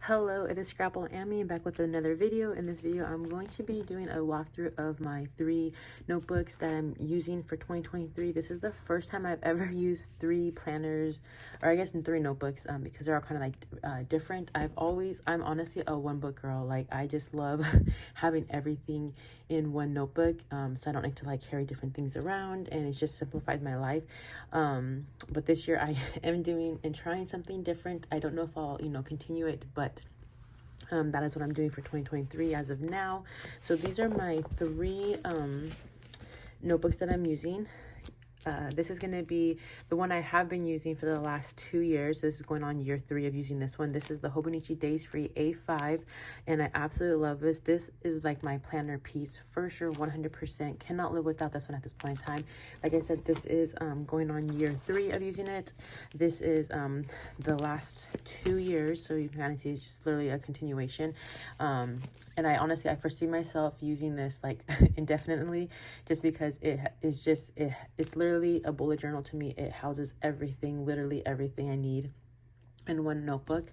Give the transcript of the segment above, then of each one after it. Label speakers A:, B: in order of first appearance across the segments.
A: Hello, it is Scrapple Amy back with another video. In this video, I'm going to be doing a walkthrough of my 3 notebooks that I'm using for 2023. This is the first time I've ever used 3 planners, or I guess in 3 notebooks, because they're all kind of like different. I'm honestly a one book girl. Like, I just love having everything in one notebook, so I don't need to like carry different things around, and it just simplifies my life. But this year I am doing and trying something different. I don't know if I'll, continue it, but that is what I'm doing for 2023 as of now. So these are my 3 notebooks that I'm using. This is going to be the one I have been using for the last 2 years. This is going on year 3 of using this one. This is the Hobonichi Days Free A5, and I absolutely love this. This is like my planner piece for sure, 100%. Cannot live without this one at this point in time. Like I said, this is going on year 3 of using it. This is the last 2 years, so you can kind of see it's just literally a continuation. And I foresee myself using this like indefinitely, just because it's literally a bullet journal to me. It houses everything, literally everything I need in one notebook.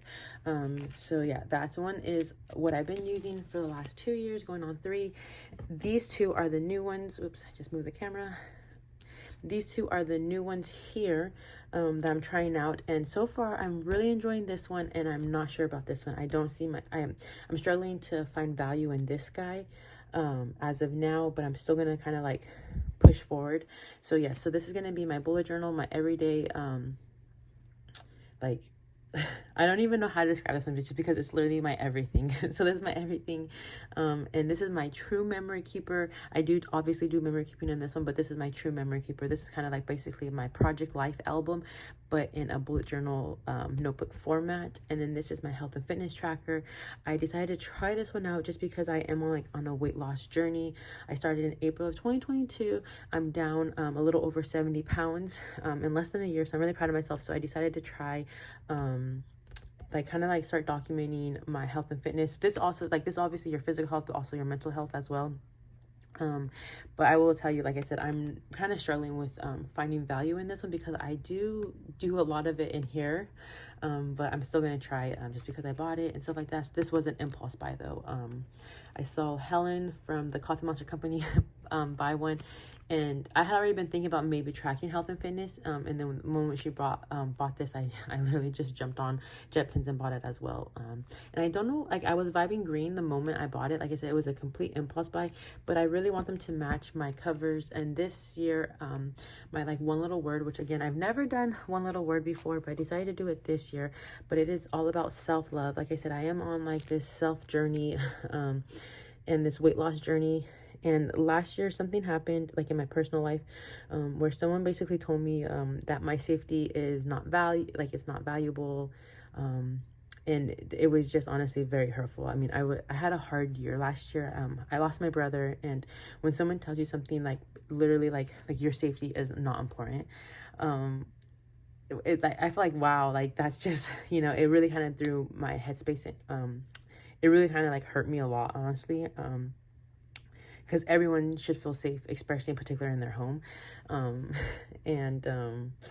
A: So yeah, that one is what I've been using for the last 2 years, going on 3. These 2 are the new ones. Oops, I just moved the camera. These 2 are the new ones here that I'm trying out, and so far I'm really enjoying this one, and I'm not sure about this one. I'm struggling to find value in this guy as of now, but I'm still gonna kind of like push forward. So yeah, so this is gonna be my bullet journal, my everyday like I don't even know how to describe this one, just because it's literally my everything. So this is my everything, and this is my true memory keeper. I do obviously do memory keeping in this one, but this is my true memory keeper. This is kind of like basically my project life album, but in a bullet journal notebook format. And then this is my health and fitness tracker. I decided to try this one out just because I am on a weight loss journey. I started in April of 2022. I'm down a little over 70 pounds in less than a year, so I'm really proud of myself. So I decided to try start documenting my health and fitness. This obviously your physical health, but also your mental health as well. But I will tell you, like I said, I'm kind of struggling with finding value in this one, because I do a lot of it in here, but I'm still gonna try it just because I bought it and stuff like that. This was an impulse buy though. I saw Helen from the Coffee Monster Company buy one, and I had already been thinking about maybe tracking health and fitness, and then the moment she bought this, I literally just jumped on JetPens and bought it as well. And I don't know, like, I was vibing green the moment I bought it. Like I said, it was a complete impulse buy, but I really want them to match my covers. And this year, my like one little word, which again, I've never done one little word before, but I decided to do it this year. But it is all about self-love. Like I said, I am on like this self journey and this weight loss journey. And last year something happened, like in my personal life, where someone basically told me that my safety is not it's not valuable. And it was just honestly very hurtful. I mean, I had a hard year last year. I lost my brother, and when someone tells you something like literally like your safety is not important, I feel like, wow, like that's just, it really kind of threw my headspace in. It really kind of like hurt me a lot, honestly. Because everyone should feel safe, especially in particular in their home.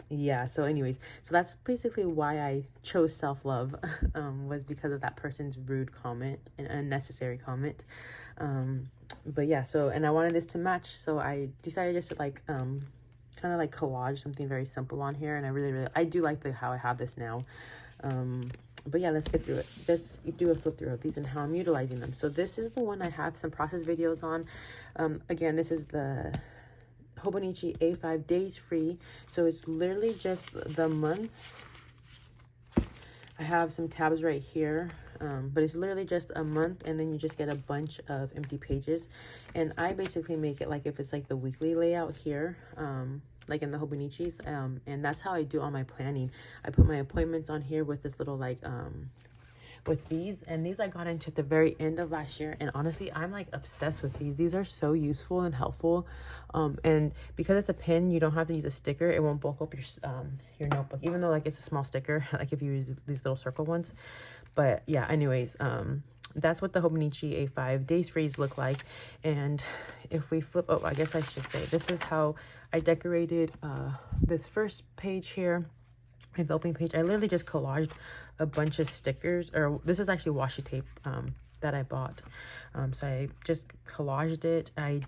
A: Yeah, so anyways, so that's basically why I chose self-love, was because of that person's rude comment, an unnecessary comment. But yeah, so, and I wanted this to match, so I decided just to like kind of like collage something very simple on here, and I do like how I have this now. But yeah, let's get through it. Let's do a flip through of these and how I'm utilizing them. So this is the one I have some process videos on. Again, this is the Hobonichi A5 Days Free. So it's literally just the months. I have some tabs right here, but it's literally just a month, and then you just get a bunch of empty pages. And I basically make it like if it's like the weekly layout here, like in the Hobonichis, and that's how I do all my planning. I put my appointments on here with this little like with these, and these I got into at the very end of last year, and honestly I'm like obsessed with these are so useful and helpful. And because it's a pen, you don't have to use a sticker. It won't bulk up your notebook, even though like it's a small sticker, like if you use these little circle ones. But yeah, anyways, that's what the Hobonichi A5 Days Freeze look like. And if we flip, oh, I guess I should say, this is how I decorated this first page here. my enveloping page. I literally just collaged a bunch of stickers, or this is actually washi tape that I bought. So I just collaged it. I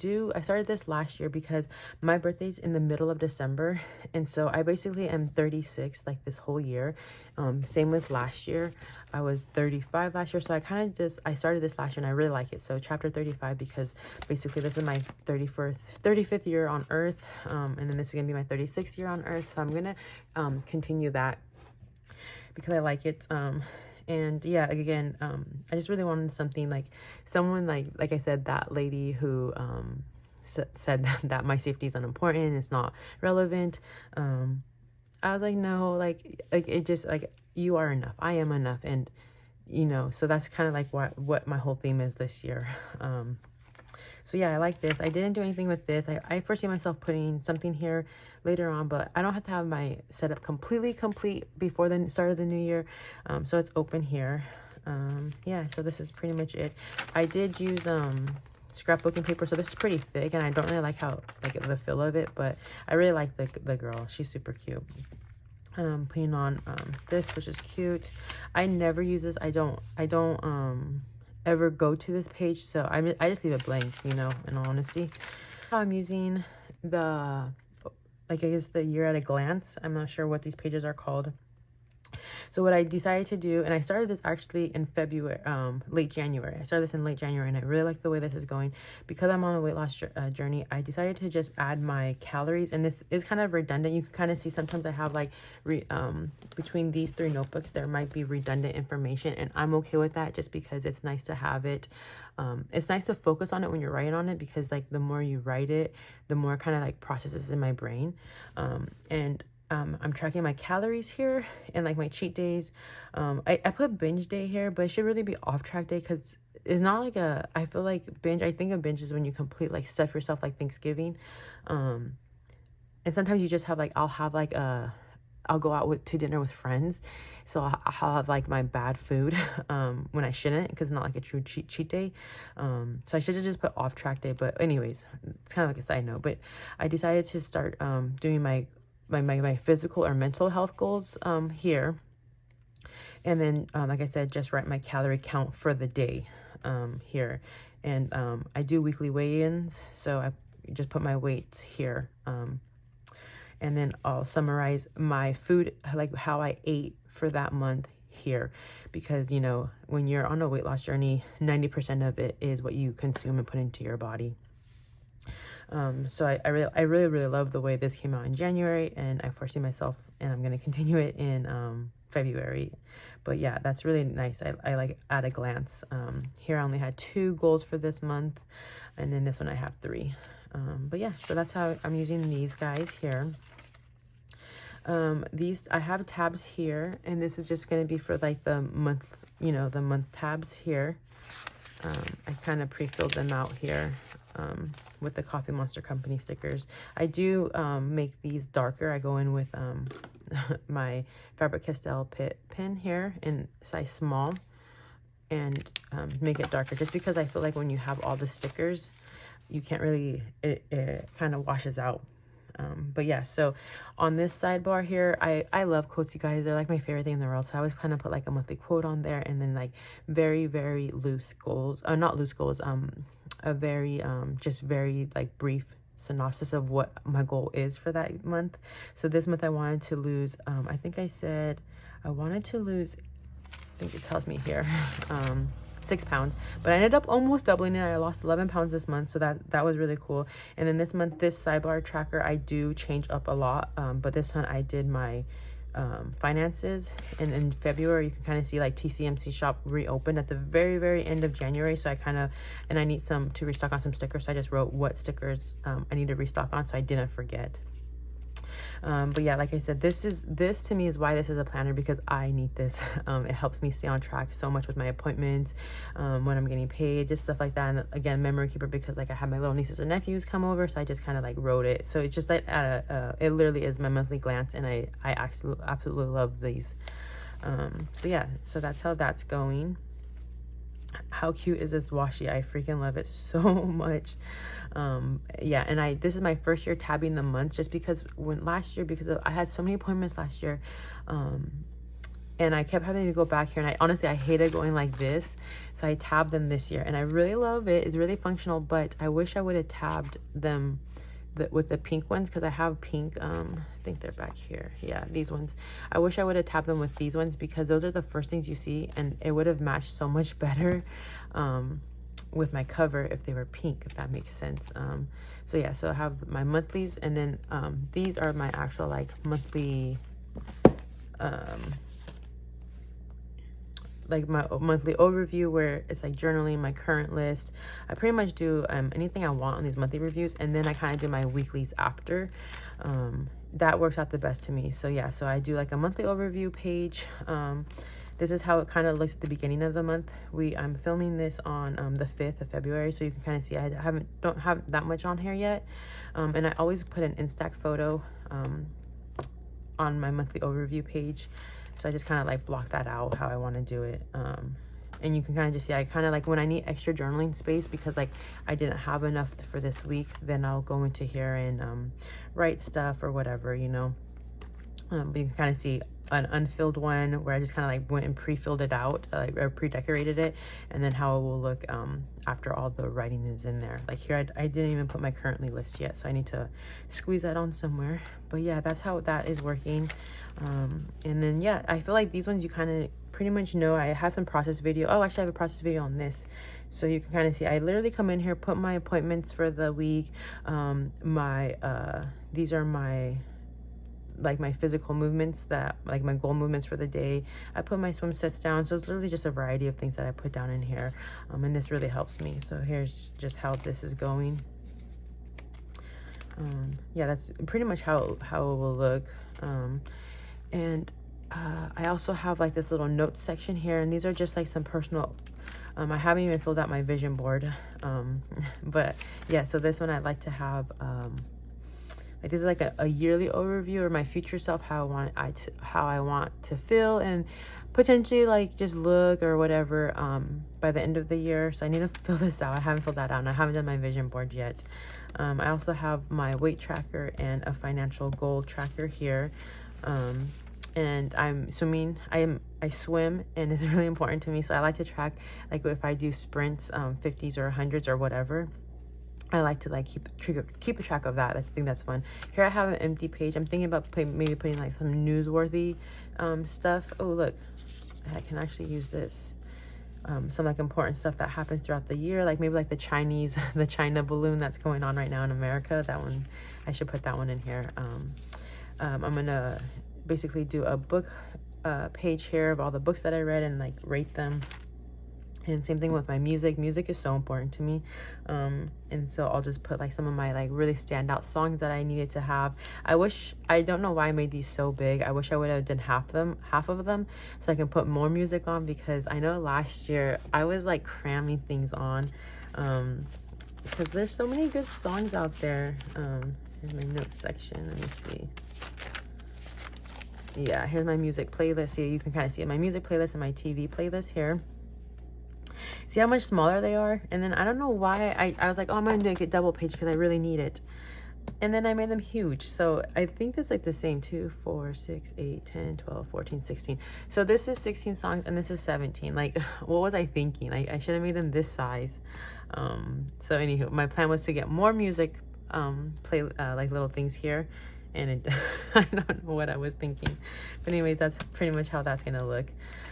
A: started this last year because my birthday's in the middle of December, and so I basically am 36 like this whole year. Same with last year. I was 35 last year, so I started this last year and I really like it. So chapter 35, because basically this is my 35th year on Earth, and then this is gonna be my 36th year on Earth. So I'm gonna continue that because I like it. And yeah, again, I just really wanted something like someone like I said, that lady who said that my safety is unimportant, it's not relevant. I was like, no, like it just, like, you are enough, I am enough. And you know, so that's kind of like what my whole theme is this year. So yeah, I like this. I didn't do anything with this. I foresee myself putting something here later on, but I don't have to have my setup completely complete before the start of the new year. So it's open here. Yeah, so this is pretty much it. I did use scrapbooking paper, so this is pretty thick, and I don't really like how, like, the feel of it, but I really like the girl. She's super cute. Putting on this, which is cute. I never use this. I don't ever go to this page, so I just leave it blank, you know, in all honesty. I'm using the, like, I guess the year at a glance. I'm not sure what these pages are called. So what I decided to do, and I started this actually in February, late January. I started this in late January, and I really like the way this is going. Because I'm on a weight loss journey, I decided to just add my calories, and this is kind of redundant. You can kind of see sometimes I have like between these three notebooks there might be redundant information, and I'm okay with that, just because it's nice to have it. It's nice to focus on it when you're writing on it, because like the more you write it, the more kind of like processes in my brain. I'm tracking my calories here and like my cheat days. I put binge day here, but it should really be off track day, because it's not like I feel like binge. I think of binge is when you complete, like, stuff yourself, like Thanksgiving. And sometimes you just have like, I'll go out to dinner with friends, so I'll have like my bad food when I shouldn't, because it's not like a true cheat day. So I should have just put off track day, but anyways, it's kind of like a side note. But I decided to start doing my physical or mental health goals here, and then like I said, just write my calorie count for the day here. And I do weekly weigh-ins, so I just put my weights here, and then I'll summarize my food, like how I ate for that month here, because you know, when you're on a weight loss journey, 90% of it is what you consume and put into your body. So I really love the way this came out in January, and I foresee myself, and I'm going to continue it in February. But yeah, that's really nice. I like at a glance. Here I only had 2 goals for this month, and then this one I have 3. But yeah, so that's how I'm using these guys here. These, I have tabs here, and this is just going to be for like the month, you know, the month tabs here. I kind of pre-filled them out here with the Coffee Monster Company stickers. I do make these darker. I go in with my Faber-Castell pin here in size small, and make it darker, just because I feel like when you have all the stickers, you can't really, it kind of washes out. But yeah, so on this sidebar here, I love quotes, you guys. They're like my favorite thing in the world. So I always kind of put like a monthly quote on there, and then like very loose goals, not loose goals, a very just very like brief synopsis of what my goal is for that month. So this month I wanted to lose, I think I said I wanted to lose, I think it tells me here, 6 pounds, but I ended up almost doubling it. I lost 11 pounds this month, so that was really cool. And then this month, this sidebar tracker, I do change up a lot, but this one I did my finances, and in February you can kind of see like TCMC shop reopened at the very end of January. So and I need to restock on some stickers, so I just wrote what stickers I need to restock on, so I didn't forget. But yeah, like I said, this to me is why this is a planner, because I need this. It helps me stay on track so much with my appointments, when I'm getting paid, just stuff like that. And again, memory keeper, because like I have my little nieces and nephews come over, so I just kind of like wrote it. So it's just like it literally is my monthly glance, and I absolutely love these. So yeah, so that's how that's going. How cute is this washi? I freaking love it so much. Yeah, and this is my first year tabbing the months, just because I had so many appointments last year, and I kept having to go back here, and I hated going like this, so I tabbed them this year, and I really love it. It's really functional, but I wish I would have tabbed them with the pink ones, because I have pink, I think they're back here. Yeah, these ones. I wish I would have tabbed them with these ones, because those are the first things you see, and it would have matched so much better with my cover if they were pink, if that makes sense. So yeah, so I have my monthlies, and then these are my actual like monthly, like my monthly overview, where it's like journaling, my current list. I pretty much do anything I want on these monthly reviews, and then I kind of do my weeklies after. That works out the best to me. So yeah, so I do like a monthly overview page. This is how it kind of looks at the beginning of the month. I'm filming this on the 5th of February, so you can kind of see I don't have that much on here yet. And I always put an Instax photo on my monthly overview page. So I just kind of like block that out how I want to do it. And you can kind of just see, I kind of like, when I need extra journaling space because like I didn't have enough for this week, then I'll go into here and write stuff or whatever, you know. But you can kind of see an unfilled one where I just kind of like went and pre-filled it out, or pre-decorated it, and then how it will look after all the writing is in there. Like here, I didn't even put my currently list yet, so I need to squeeze that on somewhere. But yeah, that's how that is working. And then yeah, I feel like these ones you kind of pretty much know. I have some process video. Oh, actually I have a process video on this, so you can kind of see I literally come in here, put my appointments for the week, these are my like my physical movements, that like my goal movements for the day. I put my swim sets down, so it's literally just a variety of things that I put down in here, and this really helps me. So here's just how this is going. Yeah, that's pretty much how it will look. And I also have like this little notes section here, and these are just like some personal, I haven't even filled out my vision board, but yeah, so this one I'd like to have like this is like a yearly overview, or my future self, how I want to feel and potentially like just look or whatever by the end of the year. So I need to fill this out. I haven't filled that out, and I haven't done my vision board yet. I also have my weight tracker and a financial goal tracker here. And I'm assuming I swim, and it's really important to me, so I like to track like if I do sprints, 50s or 100s or whatever. I like to like keep a track of that. I think that's fun. Here I have an empty page. I'm thinking about maybe putting like some newsworthy stuff. Oh look, I can actually use this. Some like important stuff that happens throughout the year, like maybe like the China balloon that's going on right now in America. That one, I should put that one in here. I'm gonna basically do a book page here of all the books that I read and like rate them. And same thing with my music. Music is so important to me. And so I'll just put like some of my like really standout songs that I needed to have. I don't know why I made these so big. I wish I would have done half of them so I can put more music on, because I know last year I was like cramming things on because there's so many good songs out there. Here's my notes section. Let me see. Yeah, here's my music playlist. See, you can kind of see my music playlist and my TV playlist here. See how much smaller they are? And then I don't know why I was like, oh, I'm gonna make a double page because I really need it. And then I made them huge. So I think it's like the same 2, 4, 6, 8, 10, 12, 14, 16. So this is 16 songs and this is 17. Like, what was I thinking? I should have made them this size. So anywho, my plan was to get more music, like little things here. And I don't know what I was thinking, but anyways, that's pretty much how that's gonna look.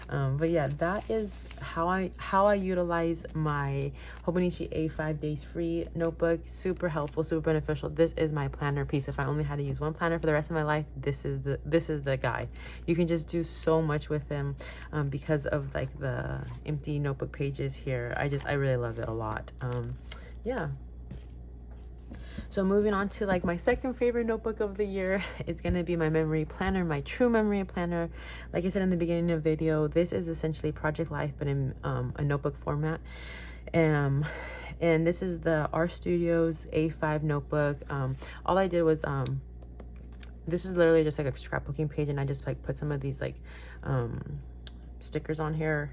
A: But yeah, that is how I utilize my Hobonichi A5 Days Free notebook. Super helpful, super beneficial. This is my planner piece. If I only had to use one planner for the rest of my life, this is the guy. You can just do so much with him because of like the empty notebook pages here. I really love it a lot. Yeah. So moving on to like my second favorite notebook of the year, it's going to be my memory planner, my true memory planner. Like I said in the beginning of the video, this is essentially Project Life, but in a notebook format. And this is the R Studios A5 notebook. All I did was, this is literally just like a scrapbooking page, and I just like put some of these like stickers on here.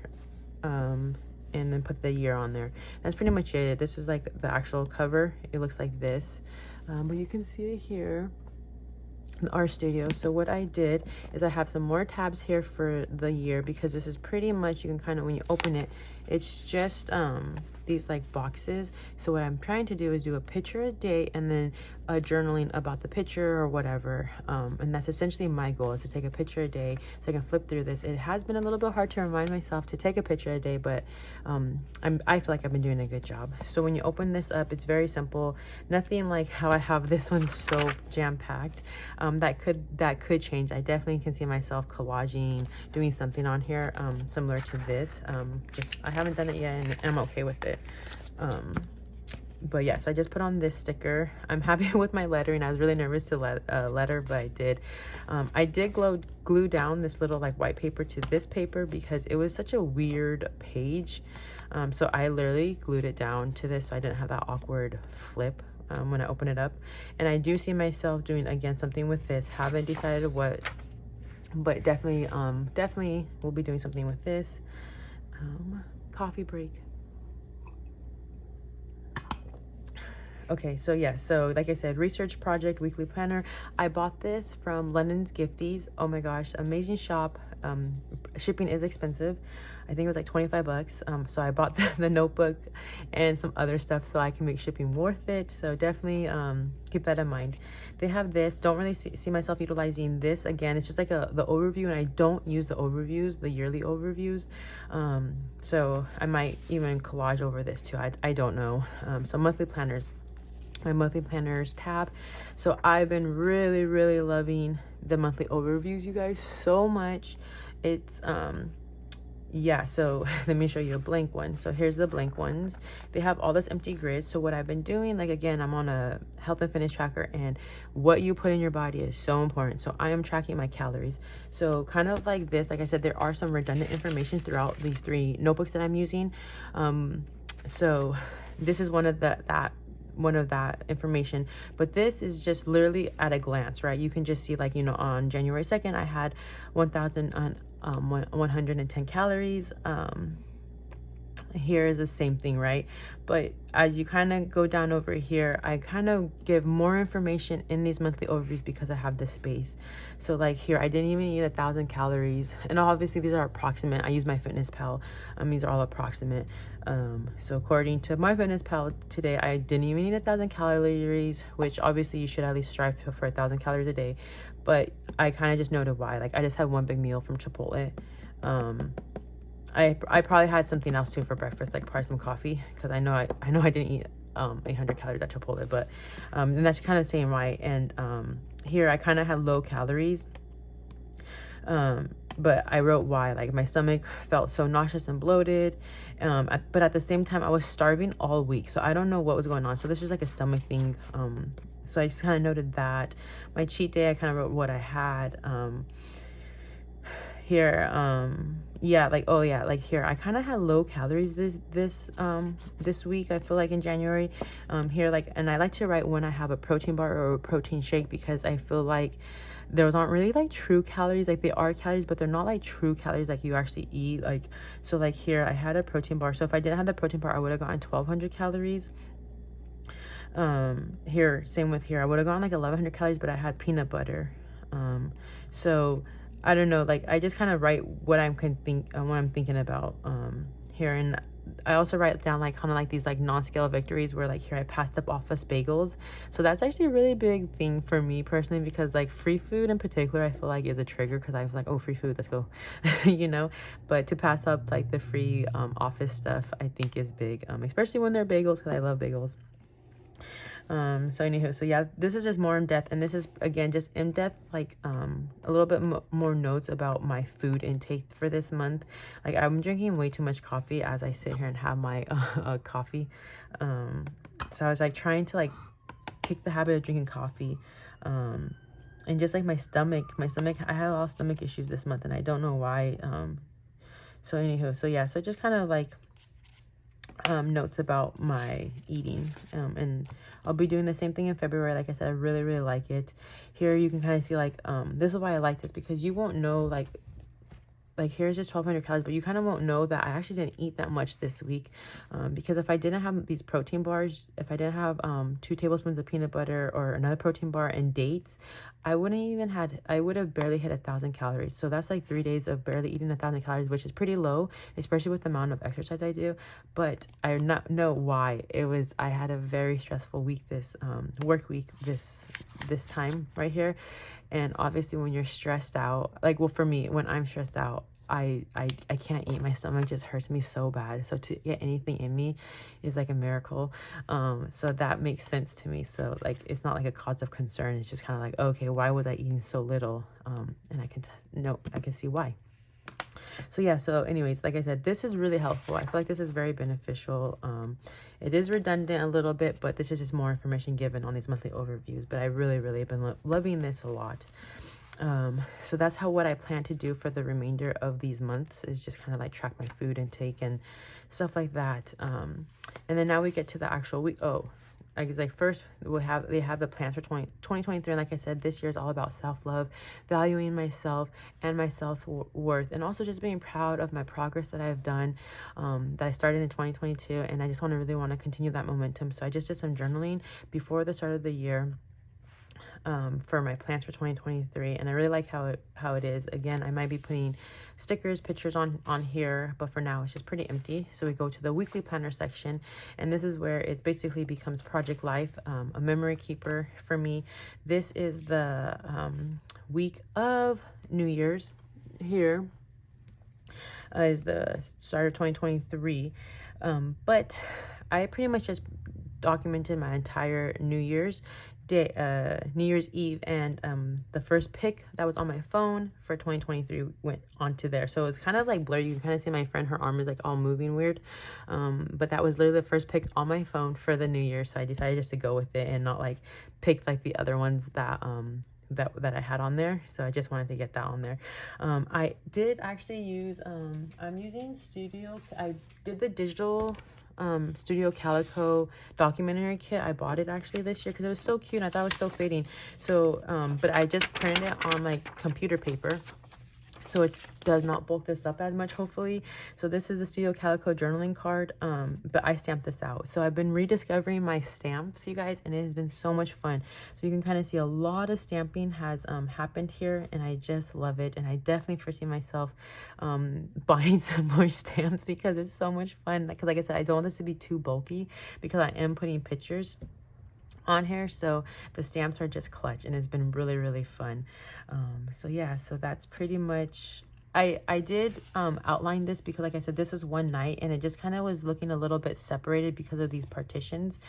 A: and then put the year on there. That's pretty much it. This is like the actual cover. It looks like this, but you can see it here, the Art Studio. So what I did is I have some more tabs here for the year, because this is pretty much, you can kind of, when you open it, it's just these like boxes. So what I'm trying to do is do a picture a day, and then journaling about the picture or whatever, and that's essentially my goal, is to take a picture a day so I can flip through this. It has been a little bit hard to remind myself to take a picture a day, but I feel like I've been doing a good job. So when you open this up, it's very simple, nothing like how I have this one so jam-packed. That could change. I definitely can see myself collaging, doing something on here similar to this. Just I haven't done it yet, and I'm okay with it. But yeah, so I just put on this sticker. I'm happy with my lettering. I was really nervous to letter, but I did. I did glue down this little like white paper to this paper because it was such a weird page. So I literally glued it down to this so I didn't have that awkward flip when I open it up. And I do see myself doing again something with this. Haven't decided what, but definitely we'll be doing something with this. Coffee break. Okay, so yeah, so like I said, research project weekly planner. I bought this from London's Gifties. Oh my gosh, amazing shop. Shipping is expensive. I think it was like 25 bucks. So I bought the notebook and some other stuff so I can make shipping worth it. So definitely keep that in mind. They have this. Don't really see myself utilizing this. Again, it's just like the overview, and I don't use the overviews, the yearly overviews. So I might even collage over this too. I don't know. So monthly planners. My monthly planners tab. So I've been really loving the monthly overviews, you guys, so much. It's yeah, so let me show you a blank one. So here's the blank ones. They have all this empty grid. So what I've been doing, like again, I'm on a health and fitness tracker, and what you put in your body is so important. So I am tracking my calories. So kind of like this, like I said, there are some redundant information throughout these 3 notebooks that I'm using. So this is one of that information, but this is just literally at a glance, right? You can just see, like, you know, on January 2nd I had 1,110 calories. Here is the same thing, right? But as you kind of go down over here, I kind of give more information in these monthly overviews because I have the space. So like here, I didn't even eat 1,000 calories, and obviously these are approximate. I use MyFitnessPal. These are all approximate. So according to MyFitnessPal today, I didn't even eat 1,000 calories, which obviously you should at least strive for 1,000 calories a day. But I kind of just noted why. Like I just had one big meal from Chipotle. I probably had something else too for breakfast, like probably some coffee, because I know I didn't eat 800 calories at Chipotle, but and that's kind of saying why. And here I kind of had low calories, but I wrote why. Like my stomach felt so nauseous and bloated, but at the same time I was starving all week, so I don't know what was going on. So this is like a stomach thing. So I just kind of noted that. My cheat day, I kind of wrote what I had. Here yeah, like, oh yeah, like here I kind of had low calories this week, I feel like, in January. Here, like, and I like to write when I have a protein bar or a protein shake, because I feel like those aren't really like true calories. Like they are calories, but they're not like true calories like you actually eat. Like, so like here I had a protein bar, so if I didn't have the protein bar I would have gotten 1,200 calories. Here, same with here, I would have gotten like 1,100 calories, but I had peanut butter. So I don't know, like I just kind of write what I'm thinking about here. And I also write down like kind of like these like non-scale victories, where like here I passed up office bagels. So that's actually a really big thing for me personally, because like free food in particular I feel like is a trigger, because I was like, oh, free food, let's go. You know, but to pass up like the free office stuff I think is big, especially when they're bagels, because I love bagels. So anywho, so yeah, this is just more in depth, and this is again just in depth, like a little bit more notes about my food intake for this month. Like I'm drinking way too much coffee as I sit here and have my coffee. So I was like trying to like kick the habit of drinking coffee, and just like my stomach, I had a lot of stomach issues this month, and I don't know why. So anywho, so yeah, so just kind of like notes about my eating, and I'll be doing the same thing in February. Like I said, I really like it. Here you can kind of see like this is why I like this, because you won't know like like here's just 1200 calories, but you kind of won't know that I actually didn't eat that much this week, because if I didn't have these protein bars, if I didn't have 2 tablespoons of peanut butter or another protein bar and dates, I would have barely hit 1,000 calories. So that's like 3 days of barely eating 1,000 calories, which is pretty low, especially with the amount of exercise I do. But I not know why. I had a very stressful week, this work week, this time right here. And obviously when you're stressed out, like, well, for me, when I'm stressed out, I can't eat. My stomach just hurts me so bad. So to get anything in me is like a miracle. So that makes sense to me. So like, it's not like a cause of concern. It's just kind of like, okay, why was I eating so little? And I can see why. So yeah, so anyways, like I said, this is really helpful. I feel like this is very beneficial. It is redundant a little bit, but this is just more information given on these monthly overviews. But I really have been loving this a lot. So that's what I plan to do for the remainder of these months, is just kind of like track my food intake and stuff like that. And then now we get to the actual week. I guess like first they have the plans for 2023, and like I said, this year is all about self-love, valuing myself and my self-worth, and also just being proud of my progress that I've done, that I started in 2022, and I just really want to continue that momentum. So I just did some journaling before the start of the year, for my plans for 2023, and I really like how it is. Again, I might be putting stickers, pictures on here, but for now it's just pretty empty. So we go to the weekly planner section, and this is where it basically becomes Project Life, a memory keeper for me. This is the week of New Year's. Here is the start of 2023, but I pretty much just documented my entire New Year's day, New Year's Eve, and the first pic that was on my phone for 2023 went onto there. So it's kind of like blurry. You can kind of see my friend, her arm is like all moving weird, but that was literally the first pic on my phone for the New Year. So I decided just to go with it and not like pick like the other ones that that I had on there. So I just wanted to get that on there. I did actually use I'm using I did the digital Studio Calico documentary kit. I bought it actually this year because it was so cute and I thought it was so fitting. So but I just printed it on like computer paper, so it does not bulk this up as much, hopefully. So this is the Studio Calico journaling card, but I stamped this out. So I've been rediscovering my stamps, you guys, and it has been so much fun. So you can kind of see a lot of stamping has happened here, and I just love it. And I definitely foresee myself buying some more stamps because it's so much fun. Because like I said, I don't want this to be too bulky because I am putting pictures on here, so the stamps are just clutch, and it's been really fun. So yeah, so that's pretty much, I did outline this because like I said, this is one night, and it just kind of was looking a little bit separated because of these partitions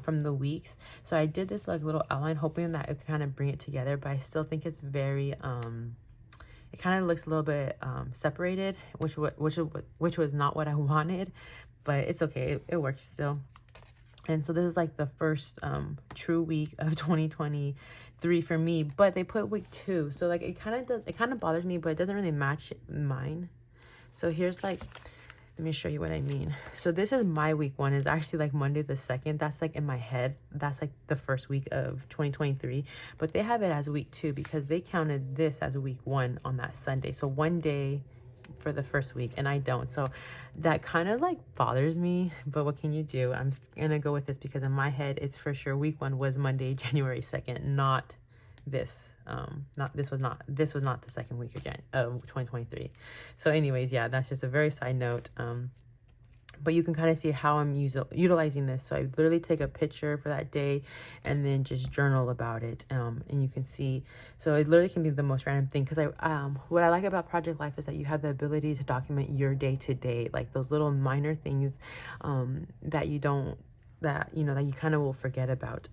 A: from the weeks. So I did this like little outline hoping that it could kind of bring it together, but I still think it's very it kind of looks a little bit separated, which was not what I wanted, but it's okay, it works still. And so this is like the first true week of 2023 for me, but they put week 2. So like it kind of bothers me, but it doesn't really match mine. So here's like, let me show you what I mean. So this is my week 1. It's actually like Monday the 2nd. That's like in my head. That's like the first week of 2023. But they have it as week 2 because they counted this as week 1 on that Sunday. So one day for the first week, and I don't. So that kind of like bothers me, but what can you do? I'm gonna go with this because in my head it's for sure week 1 was Monday, January 2nd, not this. This was not the second week again of 2023. So anyways, yeah, that's just a very side note. But you can kind of see how I'm utilizing this. So I literally take a picture for that day and then just journal about it. And you can see, so it literally can be the most random thing. Because what I like about Project Life is that you have the ability to document your day to day, like those little minor things that you kind of will forget about.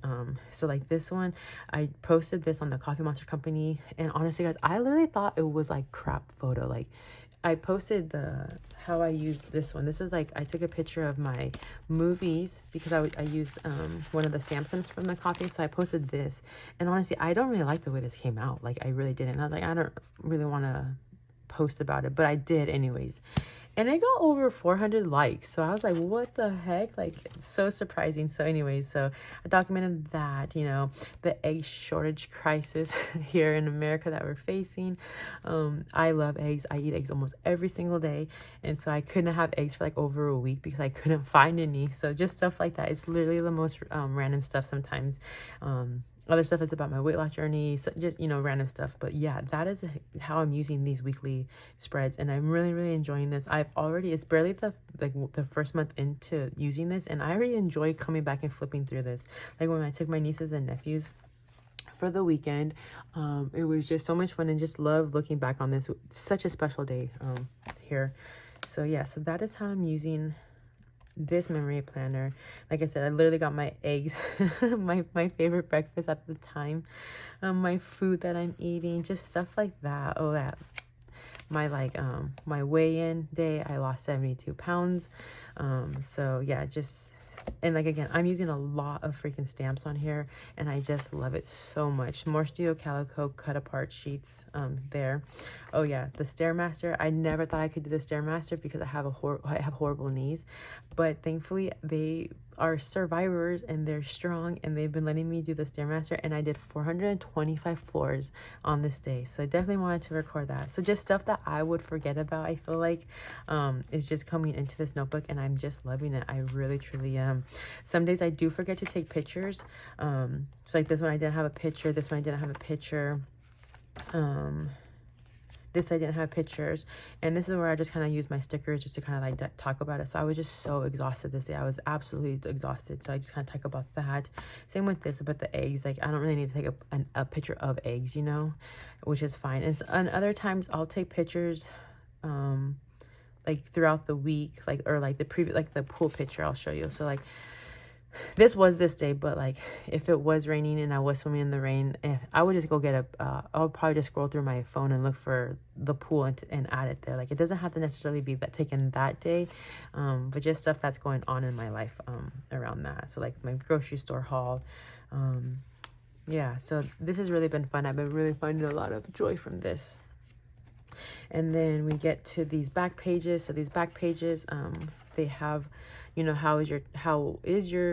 A: So like this one, I posted this on the Coffee Monster Company, and honestly guys, I literally thought it was like crap photo. Like I posted how I used this one. This is like, I took a picture of my movies because I used one of the stamps from the coffee. So I posted this, and honestly, I don't really like the way this came out. Like I really didn't. I was like, I don't really want to post about it, but I did anyways. and it got over 400 likes. So I was like, what the heck? Like, it's so surprising. So anyways, so I documented that, you know, the egg shortage crisis here in America that we're facing. I love eggs. I eat eggs almost every single day, and so I couldn't have eggs for like over a week because I couldn't find any. So just stuff like that. It's literally the most random stuff sometimes. Other stuff is about my weight loss journey, so just, you know, random stuff. But yeah, that is how I'm using these weekly spreads, and I'm really enjoying this. It's barely the first month into using this, and I already enjoy coming back and flipping through this. Like when I took my nieces and nephews for the weekend, it was just so much fun, and just love looking back on this. Such a special day here. So yeah, so that is how I'm using this memory planner. Like I said, I literally got my eggs, my favorite breakfast at the time, my food that I'm eating, just stuff like that. Oh, that my my weigh-in day, I lost 72 pounds. So yeah, just, and like again, I'm using a lot of freaking stamps on here, and I just love it so much. More Studio Calico cut apart sheets there. Oh yeah, the Stairmaster. I never thought I could do the Stairmaster because I have horrible knees, but thankfully they are survivors and they're strong, and they've been letting me do the Stairmaster, and I did 425 floors on this day. So I definitely wanted to record that. So just stuff that I would forget about, I feel like, is just coming into this notebook, and I'm just loving it. I really truly am. Some days I do forget to take pictures. So like this one I didn't have a picture, this one I didn't have a picture, this I didn't have pictures, and this is where I just kind of use my stickers just to kind of like talk about it. So I was just so exhausted this day. I was absolutely exhausted, so I just kind of talk about that. Same with this about the eggs. Like I don't really need to take a picture of eggs, you know, which is fine. And other times I'll take pictures like throughout the week, like, or like the previous, like the pool picture I'll show you. So like this was this day, but like if it was raining and I was swimming in the rain, I would just go get I'll probably just scroll through my phone and look for the pool and add it there. Like it doesn't have to necessarily be that taken that day, but just stuff that's going on in my life around that. So like my grocery store haul. Yeah, so this has really been fun. I've been really finding a lot of joy from this. And then we get to these back pages. So these back pages, they have, you know, how is your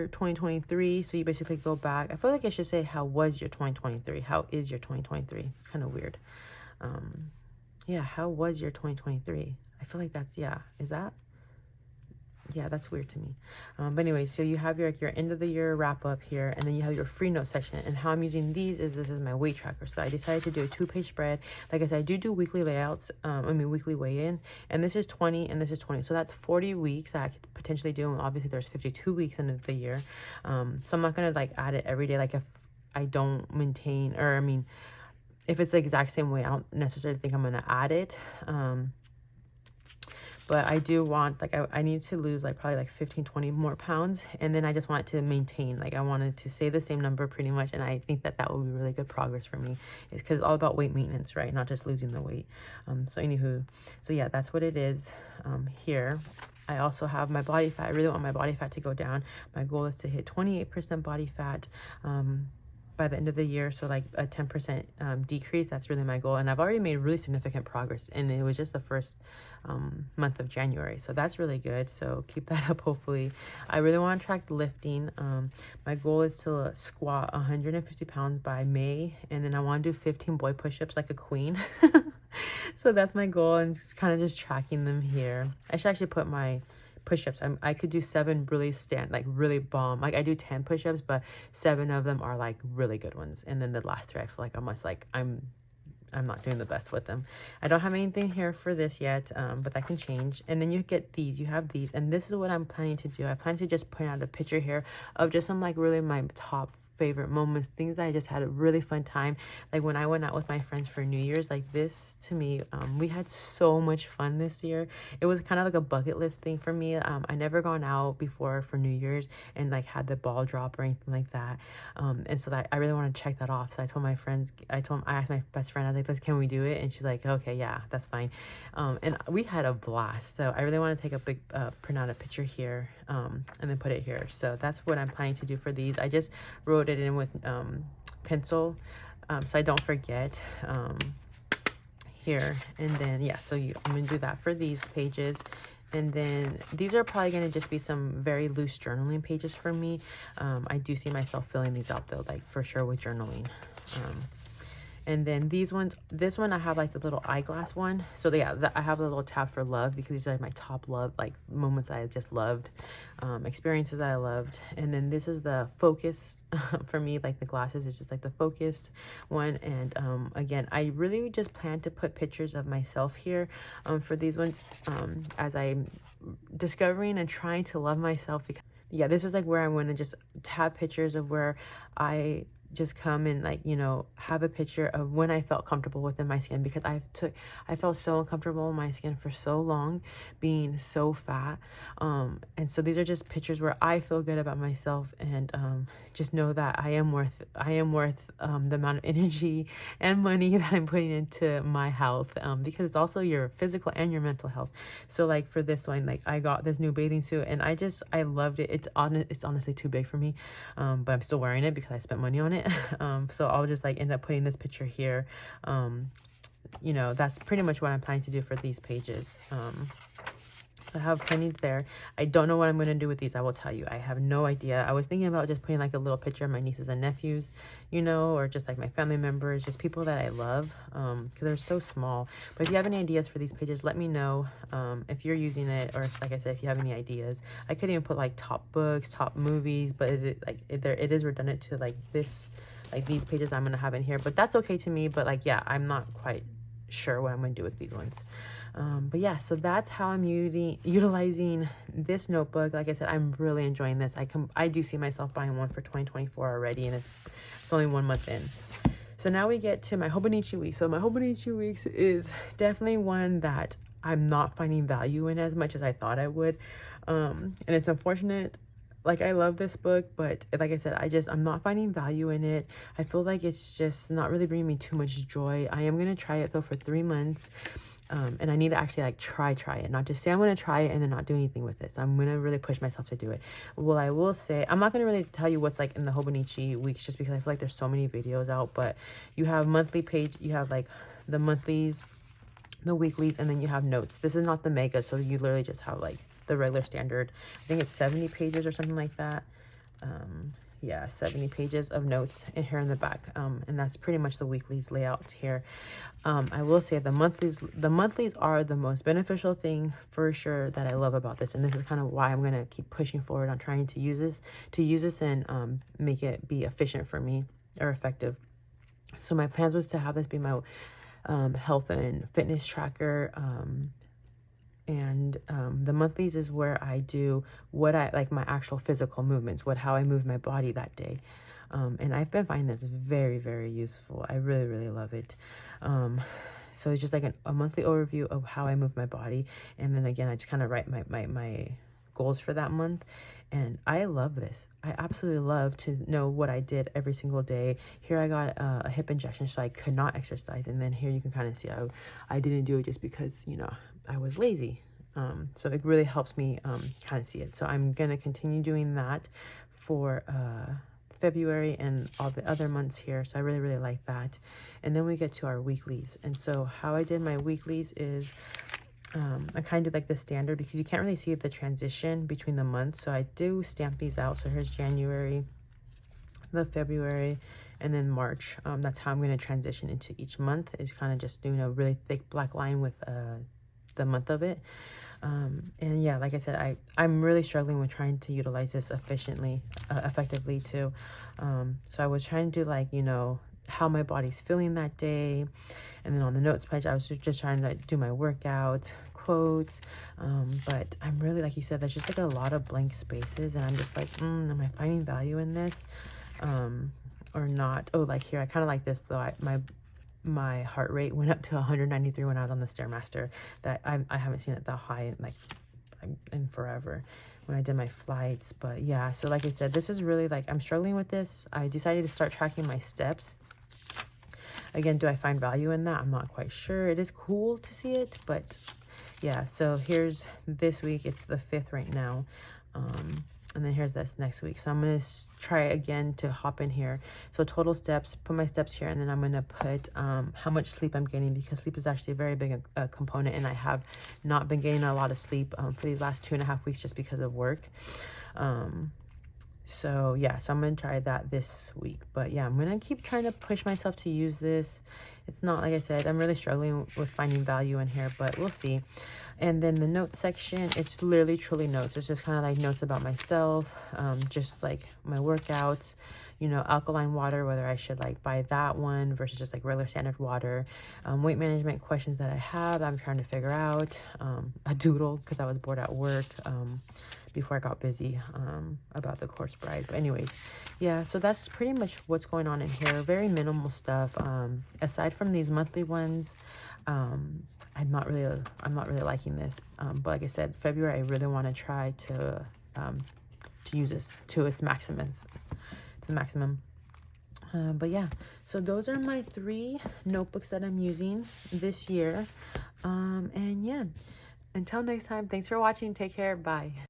A: 2023? So you basically go back. I feel like I should say, how was your 2023? How is your 2023? It's kind of weird. Yeah, how was your 2023? I feel like that's, yeah, is that? Yeah, that's weird to me. But anyway, so you have your end of the year wrap up here, and then you have your free note section. And how I'm using these is, this is my weight tracker. So I decided to do a 2-page spread. Like I said, I do weekly layouts, weekly weigh-in, and this is 20 and this is 20. So that's 40 weeks that I could potentially do. And obviously there's 52 weeks in the year. So I'm not gonna like add it every day. Like if I don't maintain, or I mean, if it's the exact same way, I don't necessarily think I'm gonna add it. But I do want, like, I need to lose like probably like 15-20 more pounds, and then I just want it to maintain, like I wanted to stay the same number pretty much, and I think that will be really good progress for me. It's because it's all about weight maintenance, right? Not just losing the weight. So anywho, so yeah, that's what it is. Here I also have my body fat. I really want my body fat to go down. My goal is to hit 28% body fat by the end of the year. So like a 10% decrease, that's really my goal. And I've already made really significant progress, and it was just the first month of January. So that's really good. So keep that up, hopefully. I really want to track lifting. My goal is to squat 150 pounds by May, and then I want to do 15 boy push-ups like a queen. So that's my goal, and just kind of just tracking them here. I should actually put my push-ups. I could do 7 really bomb. Like I do 10 push-ups, but 7 of them are like really good ones, and then the last 3 I feel like I'm not doing the best with them. I don't have anything here for this yet, but that can change. And then you get these. You have these, and this is what I'm planning to do. I plan to just put out a picture here of just some like really my top favorite moments, things that I just had a really fun time. Like when I went out with my friends for New Year's, like this to me, we had so much fun this year. It was kind of like a bucket list thing for me. I never gone out before for New Year's and like had the ball drop or anything like that. And so that I really want to check that off. So I told my friends, I asked my best friend, I was like, can we do it? And she's like, okay, yeah, that's fine. And we had a blast. So I really want to take a big print out a picture here, and then put it here. So that's what I'm planning to do for these. I just wrote it in with pencil, so I don't forget. here. And then yeah, so I'm gonna do that for these pages. And then these are probably going to just be some very loose journaling pages for me. I do see myself filling these out though, like for sure with journaling. And then these ones, this one I have like the little eyeglass one. So yeah, I have a little tab for love, because these are my top love, like moments I just loved, experiences that I loved. And then this is the focus for me, like the glasses is just like the focused one. And again, I really just plan to put pictures of myself here for these ones, as I'm discovering and trying to love myself. Because yeah, this is like where I'm going to just have pictures of where I just come and like, you know, have a picture of when I felt comfortable within my skin, because I felt so uncomfortable in my skin for so long, being so fat. And so these are just pictures where I feel good about myself, and just know that I am worth the amount of energy and money that I'm putting into my health, because it's also your physical and your mental health. So like for this one, like I got this new bathing suit and I loved it. It's honestly too big for me, but I'm still wearing it because I spent money on it. So I'll just like end up putting this picture here. You know, that's pretty much what I'm planning to do for these pages. I have plenty there. I don't know what I'm going to do with these. I will tell you, I have no idea. I was thinking about just putting like a little picture of my nieces and nephews, you know, or just like my family members, just people that I love, because they're so small. But if you have any ideas for these pages, let me know. If you're using it, or if, like I said, if you have any ideas. I could even put like top books, top movies, but it is redundant to like this, like these pages I'm going to have in here, but that's okay to me. But like, yeah, I'm not quite sure what I'm going to do with these ones. But yeah, so that's how I'm utilizing this notebook. Like I said, I'm really enjoying this. I do see myself buying one for 2024 already, and it's only 1 month in. So now we get to my Hobonichi week. So my Hobonichi weeks is definitely one that I'm not finding value in as much as I thought I would. And it's unfortunate. Like, I love this book, but like I said, I'm not finding value in it. I feel like it's just not really bringing me too much joy. I am going to try it though for 3 months. And I need to actually like try it, not just say I'm going to try it and then not do anything with it. So I'm going to really push myself to do it. Well, I will say, I'm not going to really tell you what's like in the Hobonichi weeks, just because I feel like there's so many videos out, but you have monthly page, you have like the monthlies, the weeklies, and then you have notes. This is not the mega, so you literally just have like the regular standard. I think it's 70 pages or something like that. Yeah, 70 pages of notes in here in the back. And that's pretty much the weeklies layout here. I will say the monthlies are the most beneficial thing for sure that I love about this. And this is kind of why I'm going to keep pushing forward on trying to use this and make it be efficient for me, or effective. So my plans was to have this be my health and fitness tracker. And the monthlies is where I do what I like, my actual physical movements, how I move my body that day. And I've been finding this very, very useful. I really, really love it. So it's just like a monthly overview of how I move my body. And then again, I just kind of write my goals for that month. And I love this. I absolutely love to know what I did every single day. Here I got a hip injection, so I could not exercise. And then here you can kind of see I didn't do it just because, you know, I was lazy. So it really helps me kind of see it. So I'm going to continue doing that for February and all the other months here. So I really, really like that. And then we get to our weeklies. And so how I did my weeklies is I kind of like the standard, because you can't really see the transition between the months. So I do stamp these out. So here's January, the February, and then March. That's how I'm going to transition into each month, is kind of just doing a really thick black line with the month of it. And yeah, like I said, I'm really struggling with trying to utilize this effectively too. So I was trying to do like, you know, how my body's feeling that day. And then on the notes page, I was just trying to do my workouts, quotes. But I'm really, like you said, there's just like a lot of blank spaces, and I'm just like, am I finding value in this? Or not? Oh, like here, I kind of like this though. My heart rate went up to 193 when I was on the Stairmaster. That I haven't seen it that high in forever when I did my flights. But yeah, so like I said, this is really like, I'm struggling with this. I decided to start tracking my steps. Again, do I find value in that? I'm not quite sure. It is cool to see it, but yeah, so here's this week. It's the 5th right now. And then here's this next week. So I'm going to try again to hop in here. So total steps, put my steps here, and then I'm going to put how much sleep I'm getting, because sleep is actually a very big component, and I have not been getting a lot of sleep for these last 2.5 weeks just because of work. So yeah, so I'm gonna try that this week. But yeah, I'm gonna keep trying to push myself to use this. It's not, like I said, I'm really struggling with finding value in here, but we'll see. And then the notes section, it's literally truly notes. It's just kind of like notes about myself, just like my workouts, you know, alkaline water, whether I should like buy that one versus just like regular standard water, weight management questions that I have, I'm trying to figure out, a doodle because I was bored at work, before I got busy about the Corpse Bride. But anyways, yeah, so that's pretty much what's going on in here. Very minimal stuff. Aside from these monthly ones, I'm not really liking this. But like I said, February I really want to try to use this to its maximum. But yeah, so those are my 3 notebooks that I'm using this year. And yeah, until next time, thanks for watching. Take care. Bye.